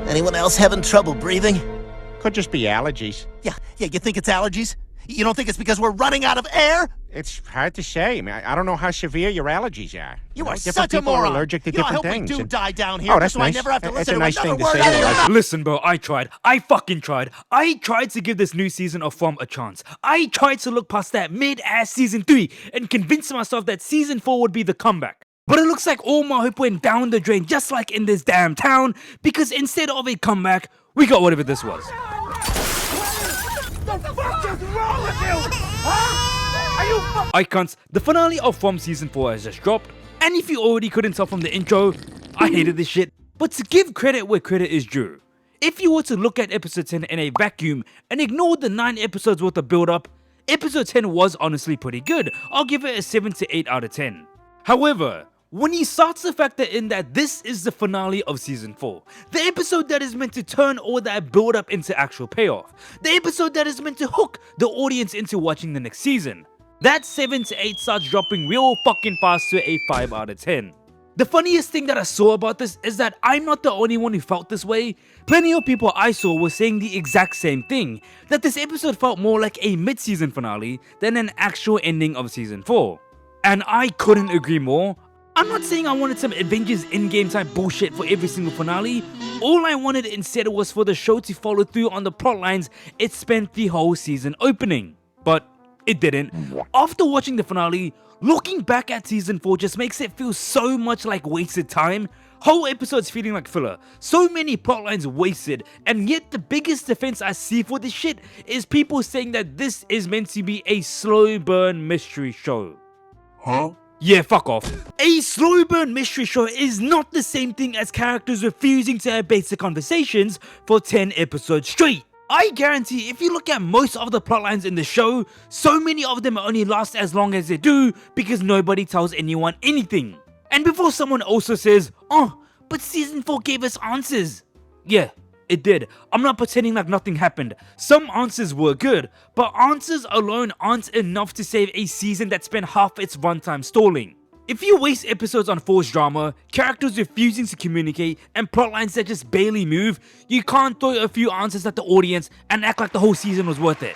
Anyone else having trouble breathing? Could just be allergies. Yeah, you think it's allergies? You don't think it's because we're running out of air? It's hard to say. I mean, I don't know how severe your allergies are. You are different such a people moron. are allergic to You know, I different hope things. we do die down here, Oh, just that's so nice. I never have to That's listen a to nice another thing to word say out of to your us. mouth. Listen, bro, I tried. I fucking tried. I tried to give this new season of From a chance. I tried to look past that mid-ass season 3 and convince myself that season 4 would be the comeback. But it looks like all my hope went down the drain just like in this damn town, because instead of a comeback, we got whatever this was. What the fuck is wrong with you? Huh? Are you Icons, the finale of From Season 4 has just dropped, and if you already couldn't tell from the intro, I hated this shit. But to give credit where credit is due, if you were to look at episode 10 in a vacuum and ignore the 9 episodes worth of build up, episode 10 was honestly pretty good. I'll give it a 7 to 8 out of 10. However, when you start to factor in that this is the finale of season 4, the episode that is meant to turn all that build up into actual payoff, the episode that is meant to hook the audience into watching the next season, that 7 to 8 starts dropping real fucking fast to a 5 out of 10. The funniest thing that I saw about this is that I'm not the only one who felt this way. Plenty of people I saw were saying the exact same thing, that this episode felt more like a mid-season finale than an actual ending of season 4. And I couldn't agree more. I'm not saying I wanted some Avengers Endgame type bullshit for every single finale. All I wanted instead was for the show to follow through on the plot lines it spent the whole season opening. But it didn't. After watching the finale, looking back at season 4 just makes it feel so much like wasted time. Whole episodes feeling like filler, so many plot lines wasted, and yet the biggest defense I see for this shit is people saying that this is meant to be a slow burn mystery show. Huh? Yeah, fuck off. A slow burn mystery show is not the same thing as characters refusing to have basic conversations for 10 episodes straight. I guarantee if you look at most of the plotlines in the show, so many of them only last as long as they do because nobody tells anyone anything. And before someone also says, oh, but season 4 gave us answers. Yeah, it did. I'm not pretending like nothing happened. Some answers were good, but answers alone aren't enough to save a season that spent half its runtime stalling. If you waste episodes on forced drama, characters refusing to communicate, and plotlines that just barely move, you can't throw a few answers at the audience and act like the whole season was worth it.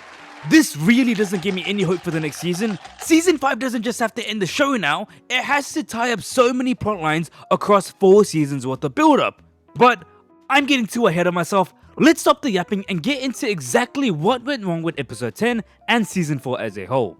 This really doesn't give me any hope for the next season. Season 5 doesn't just have to end the show now, it has to tie up so many plotlines across 4 seasons worth of build up. But I'm getting too ahead of myself. Let's stop the yapping and get into exactly what went wrong with episode 10 and season 4 as a whole.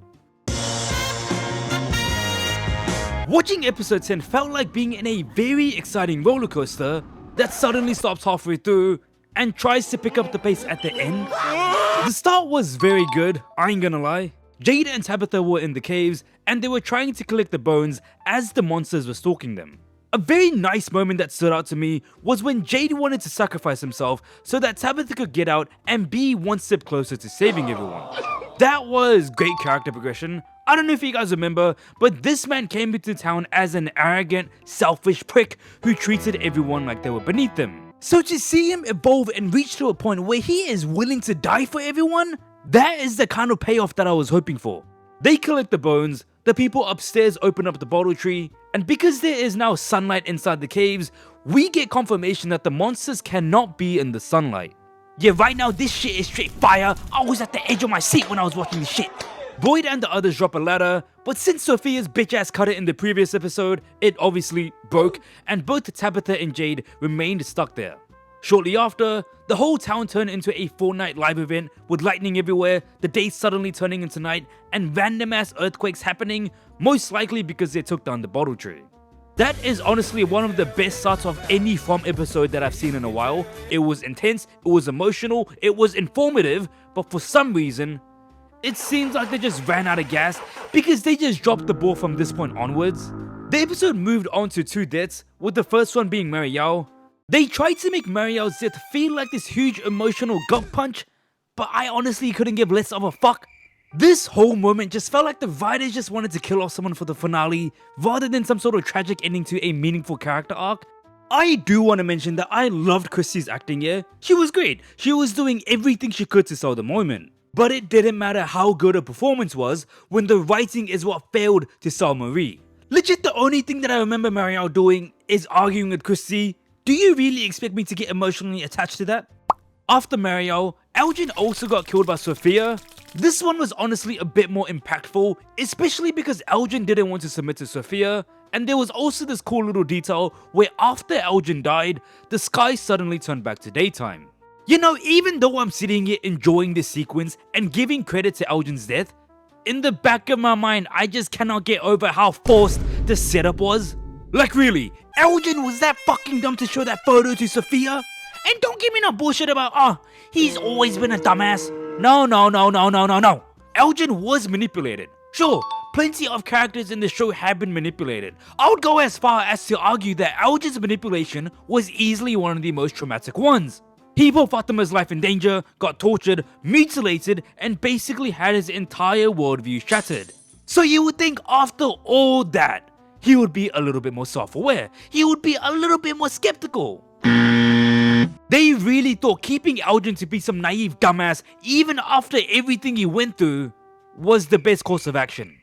Watching episode 10 felt like being in a very exciting roller coaster that suddenly stops halfway through and tries to pick up the pace at the end. The start was very good, I ain't gonna lie. Jade and Tabitha were in the caves and they were trying to collect the bones as the monsters were stalking them. A very nice moment that stood out to me was when Jade wanted to sacrifice himself so that Tabitha could get out and be one step closer to saving everyone. That was great character progression. I don't know if you guys remember, but this man came into town as an arrogant, selfish prick who treated everyone like they were beneath him. So to see him evolve and reach to a point where he is willing to die for everyone, that is the kind of payoff that I was hoping for. They collect the bones, the people upstairs open up the bottle tree, and because there is now sunlight inside the caves, we get confirmation that the monsters cannot be in the sunlight. Yeah, right now this shit is straight fire. I was at the edge of my seat when I was watching this shit. Boyd and the others drop a ladder, but since Sophia's bitch ass cut it in the previous episode, it obviously broke, and both Tabitha and Jade remained stuck there. Shortly after, the whole town turned into a 4-night live event with lightning everywhere, the day suddenly turning into night, and random ass earthquakes happening, most likely because they took down the bottle tree. That is honestly one of the best starts of any From episode that I've seen in a while. It was intense, it was emotional, it was informative, but for some reason, it seems like they just ran out of gas because they just dropped the ball from this point onwards. The episode moved on to 2 deaths, with the first one being Marielle. They tried to make Marielle's death feel like this huge emotional gut punch, but I honestly couldn't give less of a fuck. This whole moment just felt like the writers just wanted to kill off someone for the finale, rather than some sort of tragic ending to a meaningful character arc. I do want to mention that I loved Kristie's acting here. She was great, she was doing everything she could to sell the moment. But it didn't matter how good her performance was when the writing is what failed to sell Marie. Legit, the only thing that I remember Marielle doing is arguing with Kristie, Do you really expect me to get emotionally attached to that? After Marielle, Elgin also got killed by Sophia. This one was honestly a bit more impactful, especially because Elgin didn't want to submit to Sophia, and there was also this cool little detail where after Elgin died, the sky suddenly turned back to daytime. You know, even though I'm sitting here enjoying this sequence and giving credit to Elgin's death, in the back of my mind, I just cannot get over how forced the setup was. Like really, Elgin was that fucking dumb to show that photo to Sophia? And don't give me no bullshit about, he's always been a dumbass. No. Elgin was manipulated. Sure, plenty of characters in the show have been manipulated. I would go as far as to argue that Elgin's manipulation was easily one of the most traumatic ones. He put Fatima's life in danger, got tortured, mutilated, and basically had his entire worldview shattered. So you would think after all that, he would be a little bit more self-aware. He would be a little bit more skeptical. They really thought keeping Elgin to be some naive dumbass, even after everything he went through, was the best course of action.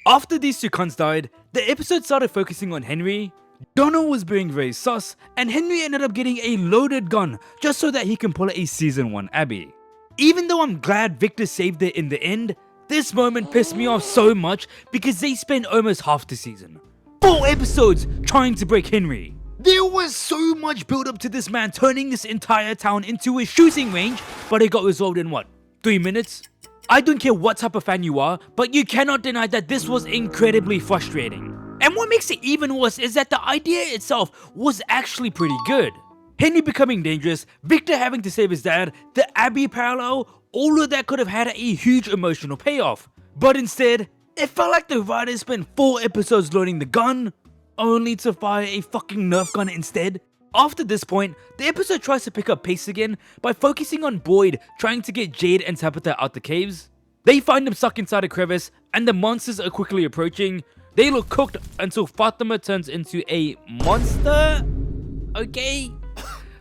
After these two cunts died, the episode started focusing on Henry. Donna was being very sus, and Henry ended up getting a loaded gun just so that he can pull a season 1 Abby. Even though I'm glad Victor saved it in the end, this moment pissed me off so much because they spent almost half the season, 4 episodes, trying to break Henry. There was so much build up to this man turning this entire town into a shooting range, but it got resolved in what, 3 minutes? I don't care what type of fan you are, but you cannot deny that this was incredibly frustrating. And what makes it even worse is that the idea itself was actually pretty good. Henry becoming dangerous, Victor having to save his dad, the Abby parallel, all of that could have had a huge emotional payoff. But instead, it felt like the writers spent 4 episodes loading the gun, only to fire a fucking Nerf gun instead. After this point, the episode tries to pick up pace again by focusing on Boyd trying to get Jade and Tabitha out the caves. They find them stuck inside a crevice and the monsters are quickly approaching. They look cooked until Fatima turns into a monster? Okay.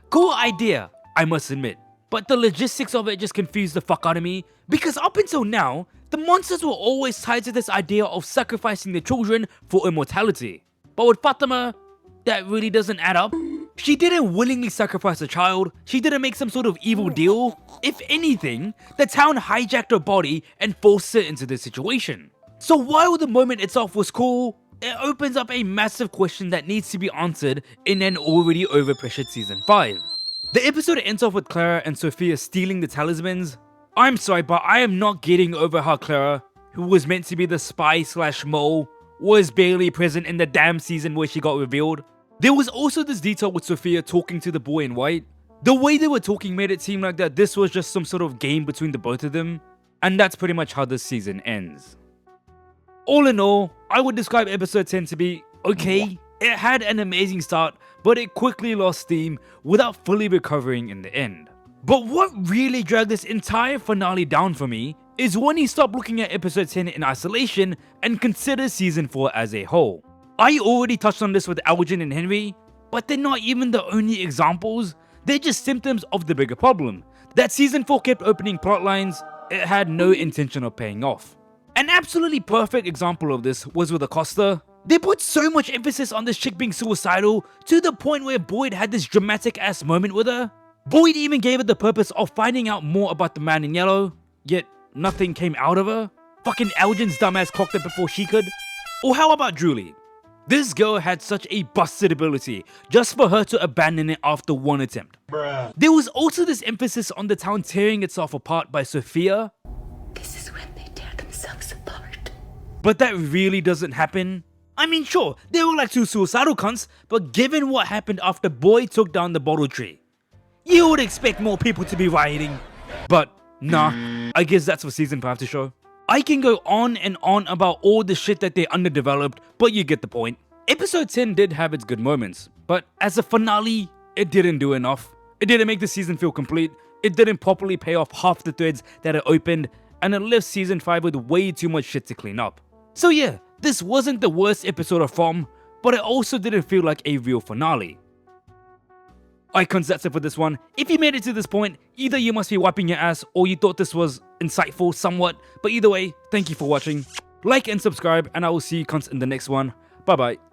Cool idea, I must admit. But the logistics of it just confused the fuck out of me, because up until now, the monsters were always tied to this idea of sacrificing their children for immortality. But with Fatima, that really doesn't add up. She didn't willingly sacrifice a child, she didn't make some sort of evil deal. If anything, the town hijacked her body and forced her into this situation. So while the moment itself was cool, it opens up a massive question that needs to be answered in an already overpressured season 5. The episode ends off with Clara and Sophia stealing the talismans. I'm sorry, but I am not getting over how Clara, who was meant to be the spy / mole, was barely present in the damn season where she got revealed. There was also this detail with Sophia talking to the boy in white. The way they were talking made it seem like that this was just some sort of game between the both of them, and that's pretty much how this season ends. All in all, I would describe episode 10 to be okay. It had an amazing start, but it quickly lost steam without fully recovering in the end. But what really dragged this entire finale down for me is when you stop looking at episode 10 in isolation and consider season 4 as a whole. I already touched on this with Elgin and Henry, but they're not even the only examples. They're just symptoms of the bigger problem. That season 4 kept opening plotlines it had no intention of paying off. An absolutely perfect example of this was with Acosta. They put so much emphasis on this chick being suicidal to the point where Boyd had this dramatic ass moment with her. Boyd even gave her the purpose of finding out more about the man in yellow, yet nothing came out of her. Fucking Elgin's dumbass cocked it before she could. Or how about Julie? This girl had such a busted ability just for her to abandon it after 1 attempt. Bruh. There was also this emphasis on the town tearing itself apart by Sophia. This is when they tear themselves apart. But that really doesn't happen. I mean, sure, they were like 2 suicidal cunts, but given what happened after Boyd took down the bottle tree, you would expect more people to be rioting. But nah, I guess that's for season 5 to show. I can go on and on about all the shit that they underdeveloped, but you get the point. Episode 10 did have its good moments, but as a finale, it didn't do enough. It didn't make the season feel complete, it didn't properly pay off half the threads that it opened, and it left season 5 with way too much shit to clean up. So yeah, this wasn't the worst episode of From, but it also didn't feel like a real finale. Icons, that's it for this one. If you made it to this point, either you must be wiping your ass or you thought this was insightful somewhat, but either way, thank you for watching. Like and subscribe, and I will see you cunts in the next one. Bye bye.